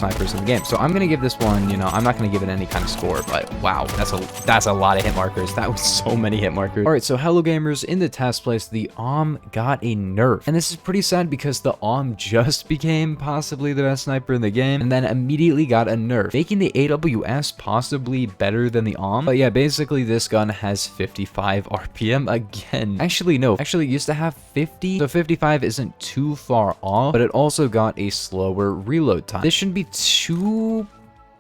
snipers in the game. So I'm gonna give this one, you know, I'm not gonna give it any kind of score, but wow, that's a lot of hit markers. That was so many hit markers. All right, so hello gamers, in the test place, the got a nerf, and this is pretty sad because the just became possibly the best sniper in the game, and then immediately got a nerf, making the AWS possibly better than the But yeah, basically this gun has 55 RPM again. Actually, no, actually it used to have 50, so 55 isn't too far off, but it also got a slower reload time. This shouldn't be too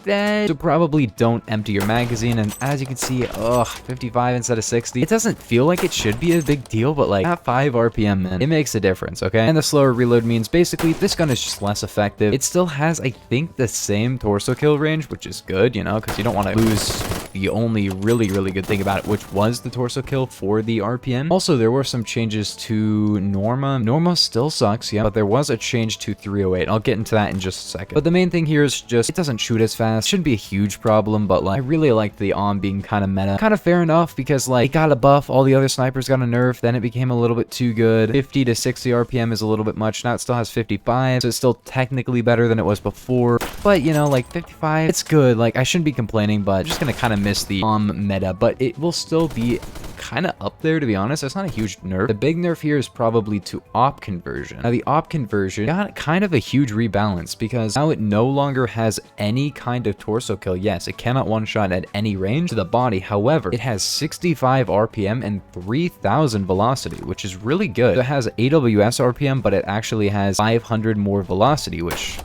bad. So probably don't empty your magazine, and as you can see, 55 instead of 60. It doesn't feel like it should be a big deal, but like at 5 RPM, man, it makes a difference, okay? And the slower reload means basically this gun is just less effective. It still has, I think, the same torso kill range, which is good, you know, because you don't want to lose the only really good thing about it, which was the torso kill for the RPM. Also, there were some changes to Norma. Norma still sucks, yeah, but there was a change to 308. I'll get into that in just a second. But the main thing here is just it doesn't shoot as fast. Shouldn't be a huge problem, but like I really liked the being kind of meta. Kind of fair enough because like it got a buff, all the other snipers got a nerf, then it became a little bit too good. 50 to 60 RPM is a little bit much. Now it still has 55, so it's still technically better than it was before. But you know, like 55, it's good. Like I shouldn't be complaining, but I'm just gonna kind of miss the meta, but it will still be kind of up there, to be honest. It's not a huge nerf. The big nerf here is probably to op conversion. Now the op conversion got kind of a huge rebalance because now it no longer has any kind of torso kill. Yes, it cannot one shot at any range to the body. However, it has 65 RPM and 3000 velocity, which is really good. So it has AWS RPM, but it actually has 500 more velocity, which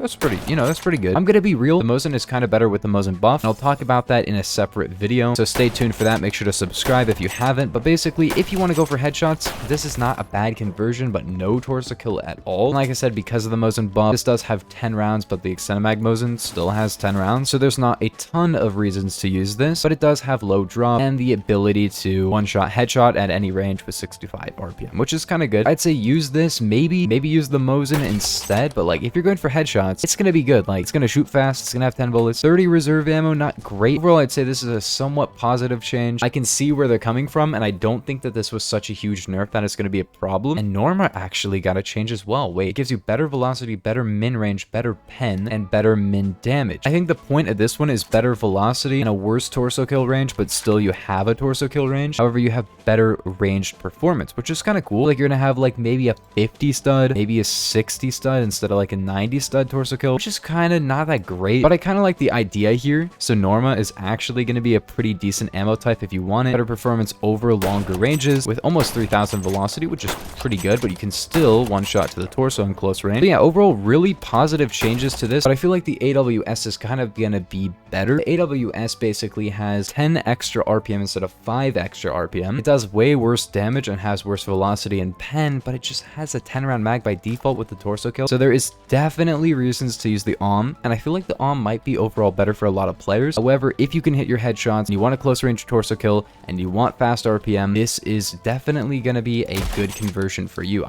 that's pretty, you know, that's pretty good. I'm gonna be real, the Mosin is kind of better with the Mosin buff, and I'll talk about that in a separate video, so stay tuned for that. Make sure to subscribe if you haven't. But basically, if you want to go for headshots, this is not a bad conversion, but no torso kill at all. And like I said, because of the Mosin buff, this does have 10 rounds, but the extended mag Mosin still has 10 rounds, so there's not a ton of reasons to use this, but it does have low drop and the ability to one-shot headshot at any range with 65 RPM, which is kind of good. I'd say use this, maybe use the Mosin instead, but like if you're going for headshots, it's gonna be good. Like it's gonna shoot fast, it's gonna have 10 bullets, 30 reserve ammo, not great. Overall, I'd say this is a somewhat positive change. I can see where they're coming from, and I don't think that this was such a huge nerf that it's gonna be a problem. And Norma actually got a change as well. Wait, it gives you better velocity, better min range, better pen, and better min damage. I think the point of this one is better velocity and a worse torso kill range, but still you have a torso kill range. However, you have better ranged performance, which is kind of cool. Like you're gonna have like maybe a 50 stud, maybe a 60 stud instead of like a 90 stud torso kill, which is kind of not that great, but I kind of like the idea here. So Norma is actually going to be a pretty decent ammo type if you want it. Better performance over longer ranges with almost 3000 velocity, which is pretty good, but you can still one shot to the torso in close range. So yeah, overall really positive changes to this, but I feel like the AWS is kind of going to be better. The AWS basically has 10 extra RPM instead of 5 extra RPM. It does way worse damage and has worse velocity and pen, but it just has a 10 round mag by default with the torso kill. So there is definitely reasons to use the and I feel like the might be overall better for a lot of players. However, if you can hit your headshots and you want a close range torso kill and you want fast RPM, this is definitely going to be a good conversion for you.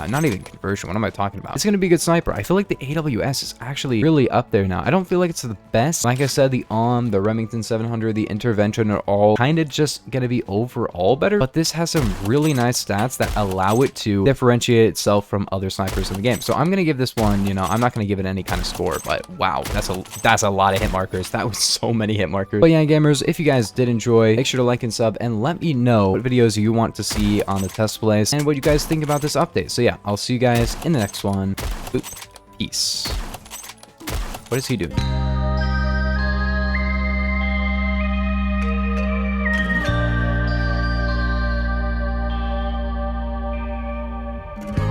Not even conversion, what am I talking about? It's going to be a good sniper. I feel like the AWS is actually really up there now. I don't feel like it's the best. Like I said, the the Remington 700, the Intervention are all kind of just going to be overall better, but this has some really nice stats that allow it to differentiate itself from other snipers in the game. So I'm going to give this one, you know, I'm not going to give it any kind of score, but wow, that's a lot of hit markers. That was so many hit markers. But yeah, gamers, if you guys did enjoy, make sure to like and sub and let me know what videos you want to see on the test place and what you guys think about this update. So yeah, I'll see you guys in the next one. Peace. What is he doing?